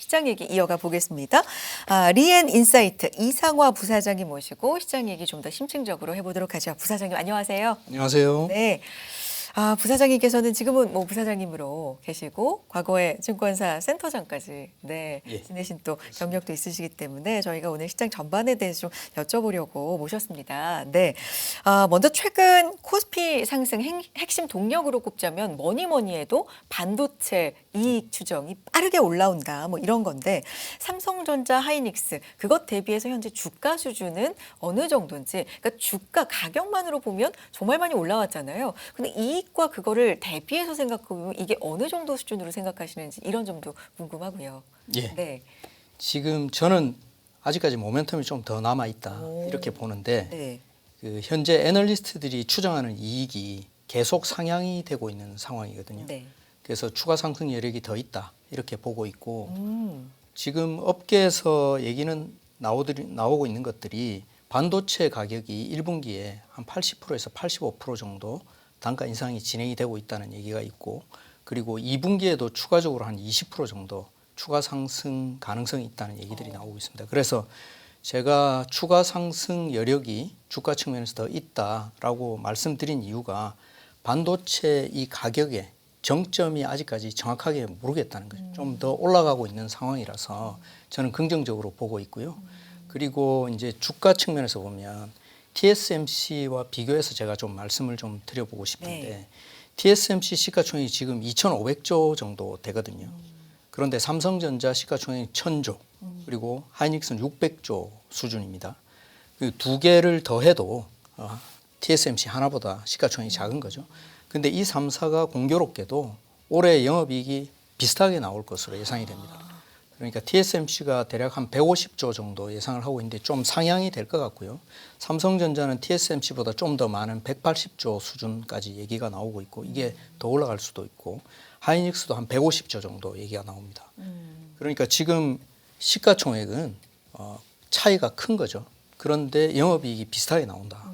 시장 얘기 이어가 보겠습니다. 리앤인사이트 이상화 부사장님 모시고 시장 얘기 좀 더 심층적으로 해보도록 하죠. 부사장님 안녕하세요. 안녕하세요. 네. 부사장님께서는 지금은 뭐 부사장님으로 계시고 과거에 증권사 센터장까지 예. 지내신 또 경력도 있으시기 때문에 저희가 오늘 시장 전반에 대해서 좀 여쭤보려고 모셨습니다. 네. 먼저 최근 코스피 상승 핵심 동력으로 꼽자면 뭐니 해도 반도체 이익 추정이 빠르게 올라온다 뭐 이런 건데 삼성전자, 하이닉스 그것 대비해서 현재 주가 수준은 어느 정도인지 그러니까 주가 가격만으로 보면 정말 많이 올라왔잖아요. 근데 이익과 그거를 대비해서 생각해보면 이게 어느 정도 수준으로 생각하시는지 이런 점도 궁금하고요. 예. 네. 지금 저는 아직까지 모멘텀이 좀 더 남아 있다 이렇게 보는데 네. 그 현재 애널리스트들이 추정하는 이익이 계속 상향이 되고 있는 상황이거든요. 네. 그래서 추가 상승 여력이 더 있다 이렇게 보고 있고 지금 업계에서 얘기는 나오고 있는 것들이 반도체 가격이 1분기에 한 80%에서 85% 정도 단가 인상이 진행이 되고 있다는 얘기가 있고 그리고 2분기에도 추가적으로 한 20% 정도 추가 상승 가능성이 있다는 얘기들이 나오고 있습니다. 그래서 제가 추가 상승 여력이 주가 측면에서 더 있다라고 말씀드린 이유가 반도체 이 가격의 정점이 아직까지 정확하게 모르겠다는 거죠. 좀 더 올라가고 있는 상황이라서 저는 긍정적으로 보고 있고요. 그리고 이제 주가 측면에서 보면 TSMC와 비교해서 제가 좀 말씀을 좀 드려보고 싶은데 TSMC 시가총액이 지금 2,500조 정도 되거든요. 그런데 삼성전자 시가총액이 1,000조 그리고 하이닉스는 600조 수준입니다. 그 두 개를 더해도 TSMC 하나보다 시가총액이 작은 거죠. 근데 이 3사가 공교롭게도 올해 영업이익이 비슷하게 나올 것으로 예상이 됩니다. 그러니까 TSMC가 대략 한 150조 정도 예상을 하고 있는데 좀 상향이 될 것 같고요. 삼성전자는 TSMC보다 좀 더 많은 180조 수준까지 얘기가 나오고 있고 이게 더 올라갈 수도 있고 하이닉스도 한 150조 정도 얘기가 나옵니다. 그러니까 지금 시가총액은 차이가 큰 거죠. 그런데 영업이익이 비슷하게 나온다.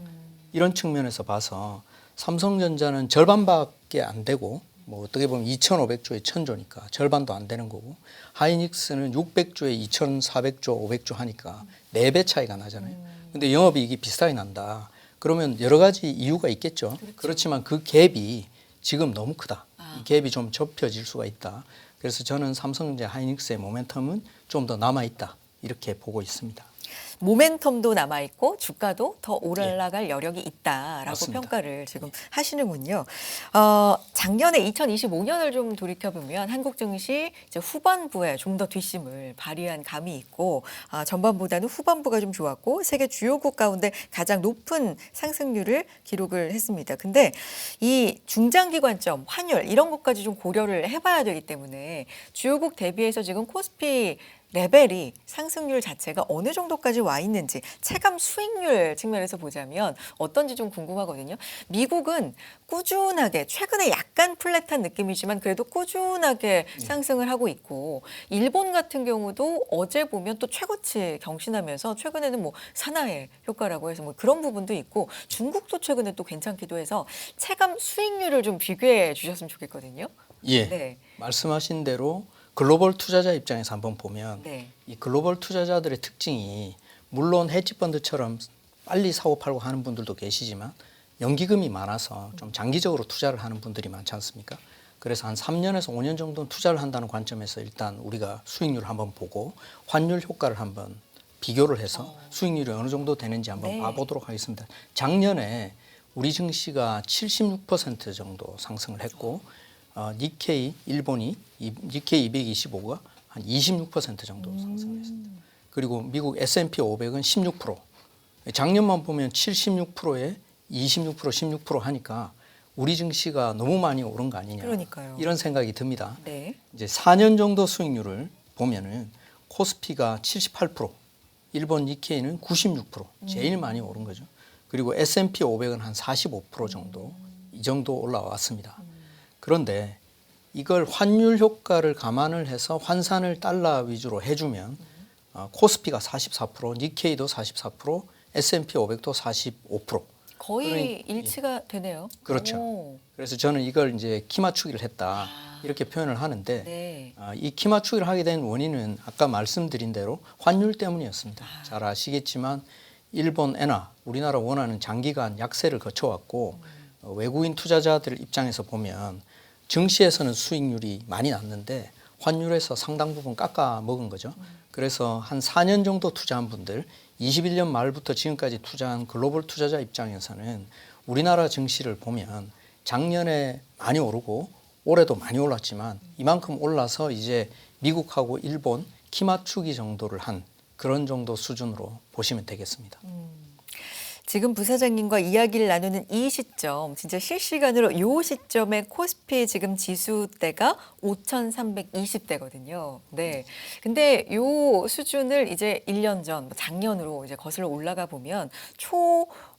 이런 측면에서 봐서 삼성전자는 절반밖에 안 되고 뭐 어떻게 보면 2,500조에 1,000조니까 절반도 안 되는 거고 하이닉스는 600조에 2,400조, 500조 하니까 4배 차이가 나잖아요. 근데 영업이익이 비슷하게 난다. 그러면 여러 가지 이유가 있겠죠. 그렇지만 그 갭이 지금 너무 크다. 이 갭이 좀 좁혀질 수가 있다. 그래서 저는 삼성전자, 하이닉스의 모멘텀은 좀 더 남아 있다. 이렇게 보고 있습니다. 모멘텀도 남아있고 주가도 더 올라갈 여력이 있다라고 맞습니다. 평가를 지금 하시는군요. 작년에 2025년을 좀 돌이켜보면 한국 증시 이제 후반부에 좀 더 뒷심을 발휘한 감이 있고 전반보다는 후반부가 좀 좋았고 세계 주요국 가운데 가장 높은 상승률을 기록을 했습니다. 근데 이 중장기 관점, 환율 이런 것까지 좀 고려를 해봐야 되기 때문에 주요국 대비해서 지금 코스피 레벨이 상승률 자체가 어느 정도까지 와 있는지 체감 수익률 측면에서 보자면 어떤지 좀 궁금하거든요. 미국은 꾸준하게 최근에 약간 플랫한 느낌이지만 그래도 꾸준하게 상승을 하고 있고 일본 같은 경우도 어제 보면 또 최고치 경신하면서 최근에는 뭐 사나이 효과라고 해서 뭐 그런 부분도 있고 중국도 최근에 또 괜찮기도 해서 체감 수익률을 좀 비교해 주셨으면 좋겠거든요. 예. 네. 말씀하신 대로 글로벌 투자자 입장에서 한번 보면 네. 이 글로벌 투자자들의 특징이 물론 헤지펀드처럼 빨리 사고 팔고 하는 분들도 계시지만 연기금이 많아서 좀 장기적으로 투자를 하는 분들이 많지 않습니까? 그래서 한 3년에서 5년 정도는 투자를 한다는 관점에서 일단 우리가 수익률을 한번 보고 환율 효과를 한번 비교를 해서 수익률이 어느 정도 되는지 한번 네. 봐보도록 하겠습니다. 작년에 우리 증시가 76% 정도 상승을 했고 니케이 일본이 니케이 225가 한 26% 정도 상승했습니다. 그리고 미국 S&P 500은 16%. 작년만 보면 76%에 26%, 16% 하니까 우리 증시가 너무 많이 오른 거 아니냐. 그러니까요. 이런 생각이 듭니다. 네. 이제 4년 정도 수익률을 보면은 코스피가 78%, 일본 니케이는 96%, 제일 많이 오른 거죠. 그리고 S&P 500은 한 45% 정도, 이 정도 올라왔습니다. 그런데 이걸 환율 효과를 감안을 해서 환산을 달러 위주로 해주면 코스피가 44%, 니케이도 44%, S&P 500도 45%. 거의 그러니- 일치가 되네요. 그렇죠. 오. 그래서 저는 이걸 이제 키 맞추기를 했다. 이렇게 표현을 하는데 네. 이 키 맞추기를 하게 된 원인은 아까 말씀드린 대로 환율 때문이었습니다. 잘 아시겠지만 일본 엔화, 우리나라 원화는 장기간 약세를 거쳐왔고 외국인 투자자들 입장에서 보면 증시에서는 수익률이 많이 났는데 환율에서 상당 부분 깎아 먹은 거죠. 그래서 한 4년 정도 투자한 분들, 21년 말부터 지금까지 투자한 글로벌 투자자 입장에서는 우리나라 증시를 보면 작년에 많이 오르고 올해도 많이 올랐지만 이만큼 올라서 이제 미국하고 일본 키 맞추기 정도를 한 그런 정도 수준으로 보시면 되겠습니다. 지금 부사장님과 이야기를 나누는 이 시점, 진짜 실시간으로 이 시점에 코스피 지금 지수대가 5,320대거든요. 네. 근데 이 수준을 이제 1년 전, 작년으로 이제 거슬러 올라가 보면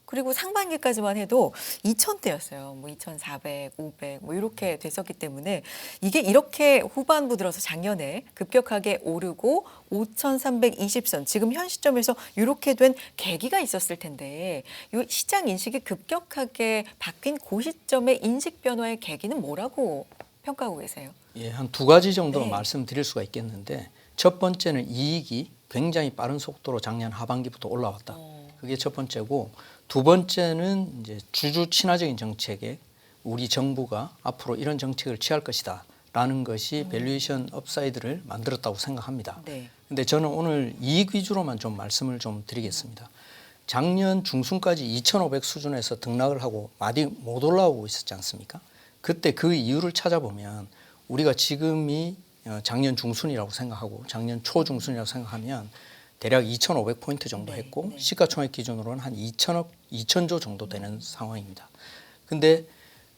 그리고 상반기까지만 해도 2,000대였어요. 뭐 2,400, 500, 뭐 이렇게 됐었기 때문에 이게 이렇게 후반부 들어서 작년에 급격하게 오르고 5,320선, 지금 현 시점에서 이렇게 된 계기가 있었을 텐데 이 시장 인식이 급격하게 바뀐 그 시점의 인식 변화의 계기는 뭐라고 평가하고 계세요? 예, 한 두 가지 정도 네. 말씀드릴 수가 있겠는데 첫 번째는 이익이 굉장히 빠른 속도로 작년 하반기부터 올라왔다. 그게 첫 번째고 두 번째는 이제 주주 친화적인 정책에 우리 정부가 앞으로 이런 정책을 취할 것이다라는 것이 밸류에이션 업사이드를 만들었다고 생각합니다. 네. 근데 저는 오늘 이익 위주로만 좀 말씀을 좀 드리겠습니다. 작년 중순까지 2,500 수준에서 등락을 하고 많이 못 올라오고 있었지 않습니까? 그때 그 이유를 찾아보면 우리가 지금이 작년 중순이라고 생각하고 작년 초중순이라고 생각하면 대략 2,500포인트 정도 했고 시가총액 기준으로는 한 2,000조 정도 되는 상황입니다. 근데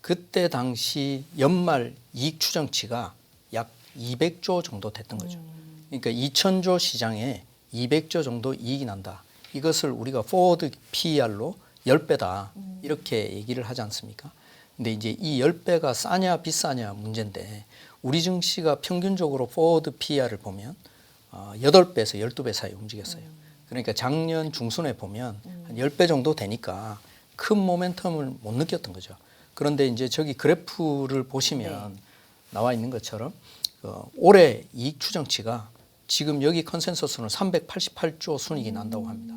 그때 당시 연말 이익 추정치가 약 200조 정도 됐던 거죠. 그러니까 2,000조 시장에 200조 정도 이익이 난다. 이것을 우리가 포워드 PER로 10배다 이렇게 얘기를 하지 않습니까? 근데 이제 이 10배가 싸냐 비싸냐 문제인데 우리 증시가 평균적으로 포워드 PER을 보면 8배에서 12배 사이 움직였어요. 그러니까 작년 중순에 보면 한 10배 정도 되니까 큰 모멘텀을 못 느꼈던 거죠. 그런데 이제 저기 그래프를 보시면 나와 있는 것처럼 올해 이익 추정치가 지금 여기 컨센서스는 388조 순이익이 난다고 합니다.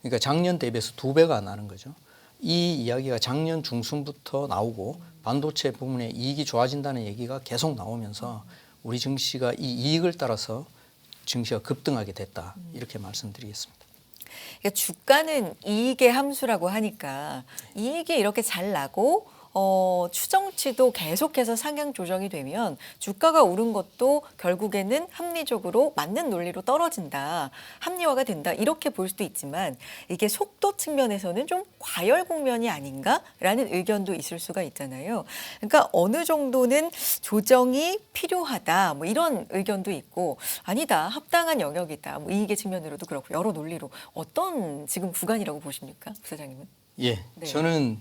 그러니까 작년 대비해서 2배가 나는 거죠. 이 이야기가 작년 중순부터 나오고 반도체 부분에 이익이 좋아진다는 얘기가 계속 나오면서 우리 증시가 이 이익을 따라서 증시가 급등하게 됐다 이렇게 말씀드리겠습니다. 그러니까 주가는 이익의 함수라고 하니까 이익이 이렇게 잘 나고 추정치도 계속해서 상향 조정이 되면 주가가 오른 것도 결국에는 합리적으로 맞는 논리로 떨어진다, 합리화가 된다 이렇게 볼 수도 있지만 이게 속도 측면에서는 좀 과열 국면이 아닌가라는 의견도 있을 수가 있잖아요. 그러니까 어느 정도는 조정이 필요하다 뭐 이런 의견도 있고 아니다 합당한 영역이다 뭐 이익의 측면으로도 그렇고 여러 논리로 어떤 지금 구간이라고 보십니까, 부사장님은? 예, 네. 저는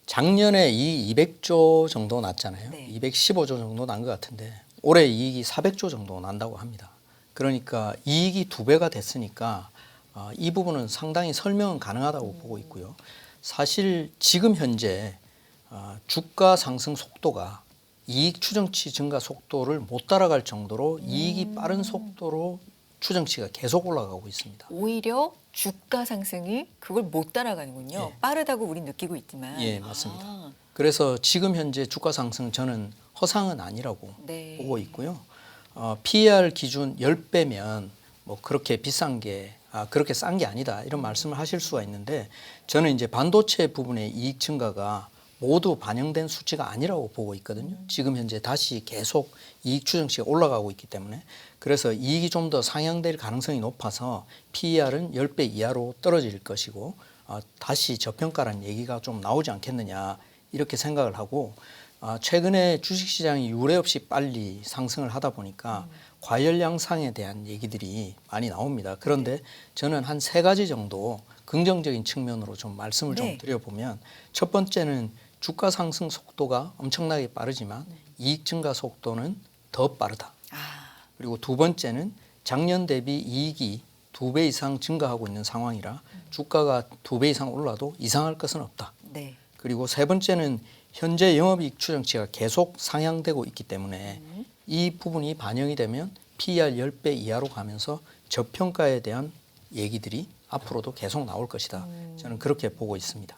작년에 이 200조 정도 났잖아요. 네. 215조 정도 난 것 같은데 올해 이익이 400조 정도 난다고 합니다. 그러니까 이익이 2배가 됐으니까 이 부분은 상당히 설명은 가능하다고 보고 있고요. 사실 지금 현재 주가 상승 속도가 이익 추정치 증가 속도를 못 따라갈 정도로 이익이 빠른 속도로 추정치가 계속 올라가고 있습니다. 오히려 주가 상승이 그걸 못 따라가는군요. 예. 빠르다고 우린 느끼고 있지만. 예, 맞습니다. 그래서 지금 현재 주가 상승 저는 허상은 아니라고 네. 보고 있고요. PER 기준 10배면 뭐 그렇게 비싼 게 그렇게 싼 게 아니다 이런 말씀을 하실 수가 있는데 저는 이제 반도체 부분의 이익 증가가 모두 반영된 수치가 아니라고 보고 있거든요. 지금 현재 다시 계속 이익 추정치가 올라가고 있기 때문에 그래서 이익이 좀 더 상향될 가능성이 높아서 PER은 10배 이하로 떨어질 것이고 다시 저평가라는 얘기가 좀 나오지 않겠느냐 이렇게 생각을 하고 최근에 주식시장이 유례 없이 빨리 상승을 하다 보니까 과열 양상에 대한 얘기들이 많이 나옵니다. 그런데 저는 한 세 가지 정도 긍정적인 측면으로 좀 말씀을 좀 드려보면 첫 번째는 주가 상승 속도가 엄청나게 빠르지만 이익 증가 속도는 더 빠르다. 그리고 두 번째는 작년 대비 이익이 2배 이상 증가하고 있는 상황이라 주가가 2배 이상 올라도 이상할 것은 없다. 네. 그리고 세 번째는 현재 영업이익 추정치가 계속 상향되고 있기 때문에 이 부분이 반영이 되면 PER 10배 이하로 가면서 저평가에 대한 얘기들이 앞으로도 계속 나올 것이다. 저는 그렇게 보고 있습니다.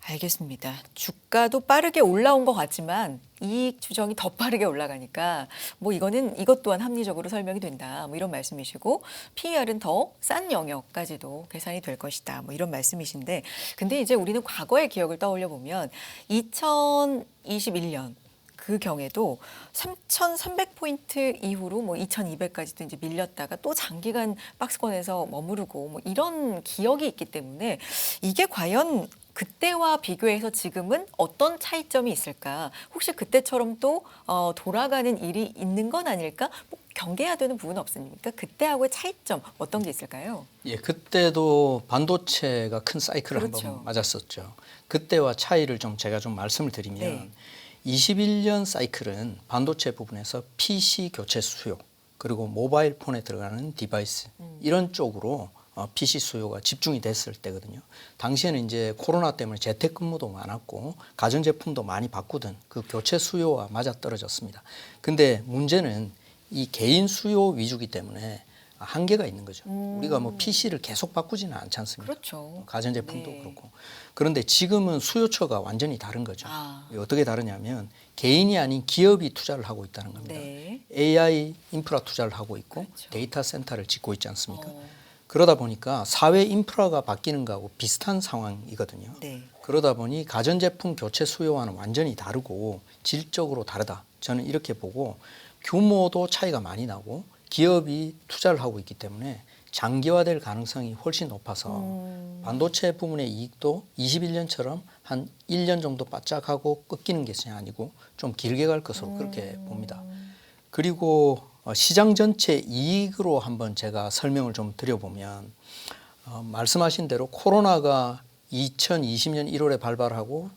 알겠습니다. 주가도 빠르게 올라온 것 같지만 이익 추정이 더 빠르게 올라가니까 뭐 이것 또한 합리적으로 설명이 된다. 뭐 이런 말씀이시고 PER은 더 싼 영역까지도 계산이 될 것이다. 뭐 이런 말씀이신데 근데 이제 우리는 과거의 기억을 떠올려 보면 2021년 그 경에도 3,300포인트 이후로 뭐 2,200까지도 이제 밀렸다가 또 장기간 박스권에서 머무르고 뭐 이런 기억이 있기 때문에 이게 과연 그때와 비교해서 지금은 어떤 차이점이 있을까? 혹시 그때처럼 또 돌아가는 일이 있는 건 아닐까? 뭐 경계해야 되는 부분 없습니까? 그때하고의 차이점 어떤 게 있을까요? 예, 그때도 반도체가 큰 사이클을 그렇죠. 한번 맞았었죠. 그때와 차이를 좀 제가 좀 말씀을 드리면 네. 21년 사이클은 반도체 부분에서 PC 교체 수요 그리고 모바일 폰에 들어가는 디바이스 이런 쪽으로 PC 수요가 집중이 됐을 때거든요. 당시에는 이제 코로나 때문에 재택근무도 많았고 가전제품도 많이 바꾸던 그 교체 수요와 맞아떨어졌습니다. 근데 문제는 이 개인 수요 위주기 때문에 한계가 있는 거죠. 우리가 뭐 PC를 계속 바꾸지는 않지 않습니까? 그렇죠. 가전제품도 네. 그렇고. 그런데 지금은 수요처가 완전히 다른 거죠. 이게 어떻게 다르냐면 개인이 아닌 기업이 투자를 하고 있다는 겁니다. 네. AI 인프라 투자를 하고 있고 그렇죠. 데이터 센터를 짓고 있지 않습니까? 그러다 보니까 사회 인프라가 바뀌는 거하고 비슷한 상황이거든요. 네. 그러다 보니 가전제품 교체 수요와는 완전히 다르고 질적으로 다르다. 저는 이렇게 보고 규모도 차이가 많이 나고 기업이 투자를 하고 있기 때문에 장기화될 가능성이 훨씬 높아서 반도체 부분의 이익도 21년처럼 한 1년 정도 바짝하고 꺾이는 것이 아니고 좀 길게 갈 것으로 그렇게 봅니다. 그리고 시장 전체 이익으로 한번 제가 설명을 좀 드려보면 말씀하신 대로 코로나가 2020년 1월에 발발하고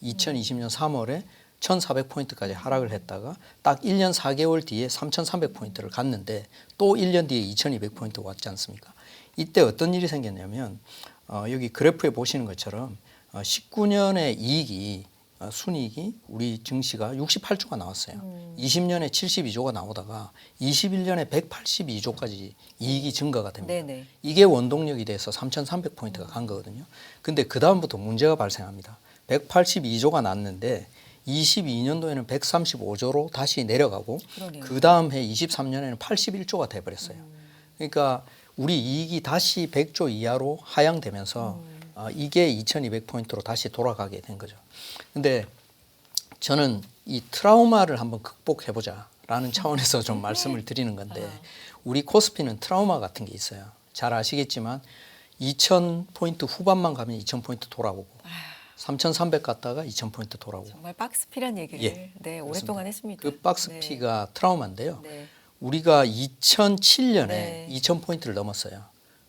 2020년 3월에 1,400포인트까지 하락을 했다가 딱 1년 4개월 뒤에 3,300포인트를 갔는데 또 1년 뒤에 2,200포인트가 왔지 않습니까? 이때 어떤 일이 생겼냐면 여기 그래프에 보시는 것처럼 19년의 이익이 순이익이 우리 증시가 68조가 나왔어요. 20년에 72조가 나오다가 21년에 182조까지 이익이 증가가 됩니다. 네네. 이게 원동력이 돼서 3,300포인트가 간 거거든요. 근데 그 다음부터 문제가 발생합니다. 182조가 났는데 22년도에는 135조로 다시 내려가고 그러네요. 그 다음 해 23년에는 81조가 돼버렸어요. 그러니까 우리 이익이 다시 100조 이하로 하향되면서 이게 2200포인트로 다시 돌아가게 된 거죠. 근데 저는 이 트라우마를 한번 극복해보자라는 차원에서 좀 말씀을 드리는 건데 우리 코스피는 트라우마 같은 게 있어요. 잘 아시겠지만 2000포인트 후반만 가면 2000포인트 돌아오고 3,300 갔다가 2,000포인트 돌아오고. 정말 박스피란 얘기를 예, 네, 오랫동안 했습니다. 그 박스피가 트라우마인데요. 네. 우리가 2007년에 네. 2,000포인트를 넘었어요.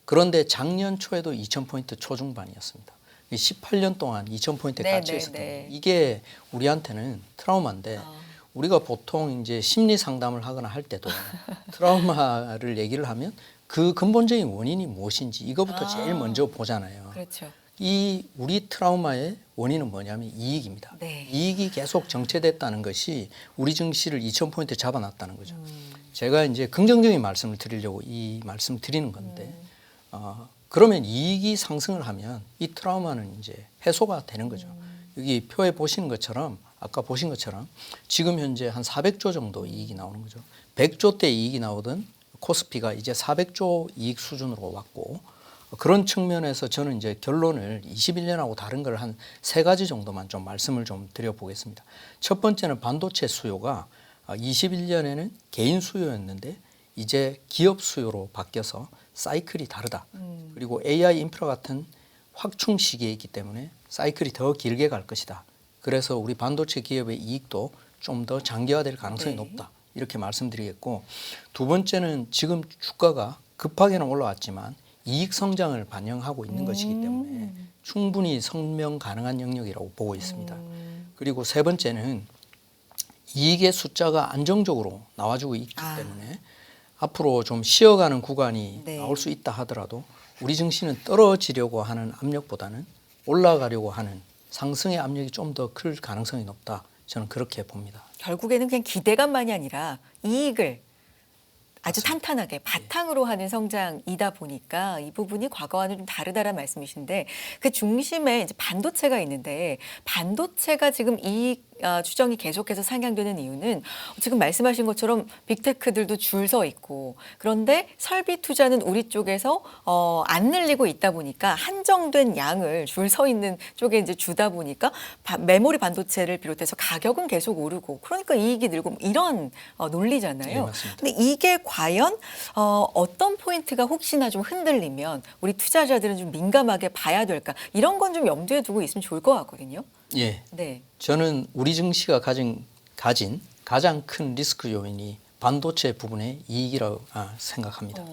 그런데 작년 초에도 2,000포인트 초중반이었습니다. 18년 동안 2,000포인트에 네, 갇혀 네, 있었던 네. 거예요. 이게 우리한테는 트라우마인데 우리가 보통 이제 심리 상담을 하거나 할 때도 트라우마를 얘기를 하면 그 근본적인 원인이 무엇인지 이거부터 제일 먼저 보잖아요. 그렇죠. 이 우리 트라우마의 원인은 뭐냐면 이익입니다. 네. 이익이 계속 정체됐다는 것이 우리 증시를 2,000포인트 잡아놨다는 거죠. 제가 이제 긍정적인 말씀을 드리려고 이 말씀을 드리는 건데 그러면 이익이 상승을 하면 이 트라우마는 이제 해소가 되는 거죠. 여기 표에 보시는 것처럼 아까 보신 것처럼 지금 현재 한 400조 정도 이익이 나오는 거죠. 100조 대 이익이 나오던 코스피가 이제 400조 이익 수준으로 왔고 그런 측면에서 저는 이제 결론을 21년하고 다른 걸 한 세 가지 정도만 좀 말씀을 좀 드려보겠습니다. 첫 번째는 반도체 수요가 21년에는 개인 수요였는데 이제 기업 수요로 바뀌어서 사이클이 다르다. 그리고 AI 인프라 같은 확충 시기에 있기 때문에 사이클이 더 길게 갈 것이다. 그래서 우리 반도체 기업의 이익도 좀 더 장기화될 가능성이 네. 높다. 이렇게 말씀드리겠고 두 번째는 지금 주가가 급하게는 올라왔지만 이익 성장을 반영하고 있는 것이기 때문에 충분히 설명 가능한 영역이라고 보고 있습니다. 그리고 세 번째는 이익의 숫자가 안정적으로 나와주고 있기 때문에 앞으로 좀 쉬어가는 구간이 네. 나올 수 있다 하더라도 우리 증시는 떨어지려고 하는 압력보다는 올라가려고 하는 상승의 압력이 좀 더 클 가능성이 높다. 저는 그렇게 봅니다. 결국에는 그냥 기대감만이 아니라 이익을 아주 탄탄하게 바탕으로 하는 성장이다 보니까 이 부분이 과거와는 좀 다르다는 말씀이신데 그 중심에 이제 반도체가 있는데 반도체가 지금 이익 추정이 계속해서 상향되는 이유는 지금 말씀하신 것처럼 빅테크들도 줄 서 있고 그런데 설비 투자는 우리 쪽에서 안 늘리고 있다 보니까 한정된 양을 줄 서 있는 쪽에 이제 주다 보니까 메모리 반도체를 비롯해서 가격은 계속 오르고 그러니까 이익이 늘고 이런 논리잖아요. 네, 맞습니다. 근데 이게 과연 어떤 포인트가 혹시나 좀 흔들리면 우리 투자자들은 좀 민감하게 봐야 될까 이런 건 좀 염두에 두고 있으면 좋을 것 같거든요. 예, 네. 저는 우리 증시가 가진 가장 큰 리스크 요인이 반도체 부분의 이익이라고 생각합니다.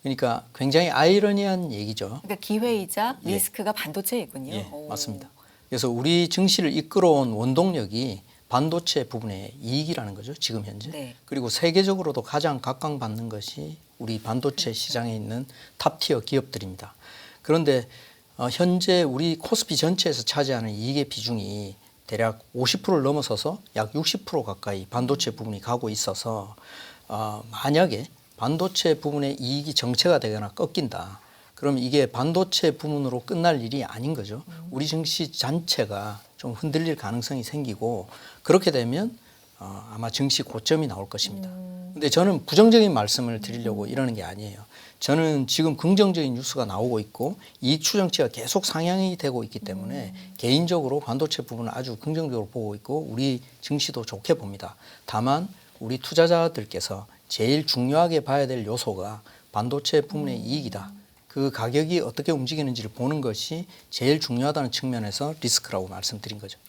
그러니까 굉장히 아이러니한 얘기죠. 그러니까 기회이자 예. 리스크가 반도체이군요. 예, 맞습니다. 그래서 우리 증시를 이끌어온 원동력이 반도체 부분의 이익이라는 거죠. 지금 현재. 네. 그리고 세계적으로도 가장 각광받는 것이 우리 반도체 시장에 있는 탑티어 기업들입니다. 그런데 현재 우리 코스피 전체에서 차지하는 이익의 비중이 대략 50%를 넘어서서 약 60% 가까이 반도체 부분이 가고 있어서 만약에 반도체 부분의 이익이 정체가 되거나 꺾인다. 그럼 이게 반도체 부분으로 끝날 일이 아닌 거죠. 우리 증시 전체가 좀 흔들릴 가능성이 생기고 그렇게 되면 아마 증시 고점이 나올 것입니다. 근데 저는 부정적인 말씀을 드리려고 이러는 게 아니에요. 저는 지금 긍정적인 뉴스가 나오고 있고 이익 추정치가 계속 상향이 되고 있기 때문에 개인적으로 반도체 부분을 아주 긍정적으로 보고 있고 우리 증시도 좋게 봅니다. 다만 우리 투자자들께서 제일 중요하게 봐야 될 요소가 반도체 부분의 이익이다. 그 가격이 어떻게 움직이는지를 보는 것이 제일 중요하다는 측면에서 리스크라고 말씀드린 거죠.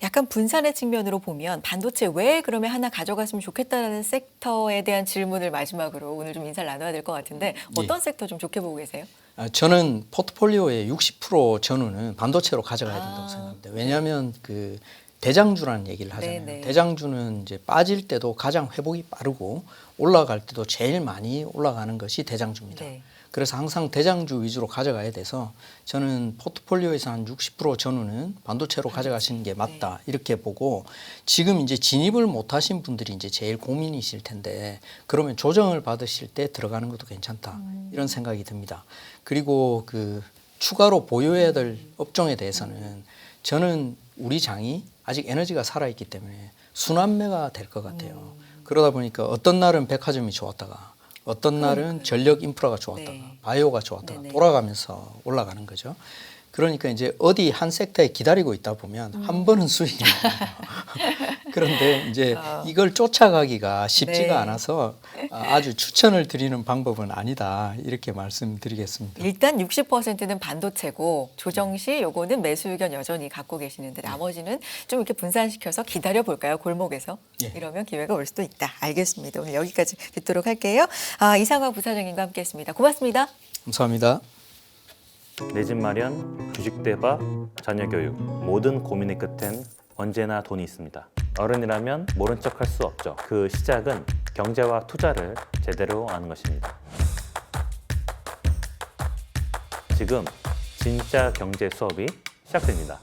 약간 분산의 측면으로 보면 반도체 왜 그러면 하나 가져갔으면 좋겠다는 섹터에 대한 질문을 마지막으로 오늘 좀 인사를 나눠야 될 것 같은데 어떤 섹터 좀 좋게 보고 계세요? 저는 포트폴리오의 60% 전후는 반도체로 가져가야 된다고 생각합니다. 왜냐하면 그 대장주라는 얘기를 하잖아요. 네네. 대장주는 이제 빠질 때도 가장 회복이 빠르고 올라갈 때도 제일 많이 올라가는 것이 대장주입니다. 네. 그래서 항상 대장주 위주로 가져가야 돼서 저는 포트폴리오에서 한 60% 전후는 반도체로 가져가시는 게 맞다 이렇게 보고 지금 이제 진입을 못 하신 분들이 이제 제일 고민이실 텐데 그러면 조정을 받으실 때 들어가는 것도 괜찮다 이런 생각이 듭니다. 그리고 그 추가로 보유해야 될 업종에 대해서는 저는 우리 장이 아직 에너지가 살아있기 때문에 순환매가 될 것 같아요. 그러다 보니까 어떤 날은 백화점이 좋았다가 어떤 날은 전력 인프라가 좋았다가 네. 바이오가 좋았다가 네네. 돌아가면서 올라가는 거죠. 그러니까 이제 어디 한 섹터에 기다리고 있다 보면 한 번은 수익이 나요. 그런데 이제 이걸 쫓아가기가 쉽지가 네. 않아서 아주 추천을 드리는 방법은 아니다 이렇게 말씀드리겠습니다. 일단 60%는 반도체고 조정 시 요거는 매수 의견 여전히 갖고 계시는데 나머지는 좀 이렇게 분산시켜서 기다려 볼까요? 골목에서. 예. 이러면 기회가 올 수도 있다. 알겠습니다. 오늘 여기까지 듣도록 할게요. 이상화 부사장님과 함께했습니다. 고맙습니다. 감사합니다. 내 집 마련, 주식 대박, 자녀 교육 모든 고민의 끝엔 언제나 돈이 있습니다. 어른이라면 모른 척 할 수 없죠. 그 시작은 경제와 투자를 제대로 아는 것입니다. 지금 진짜 경제 수업이 시작됩니다.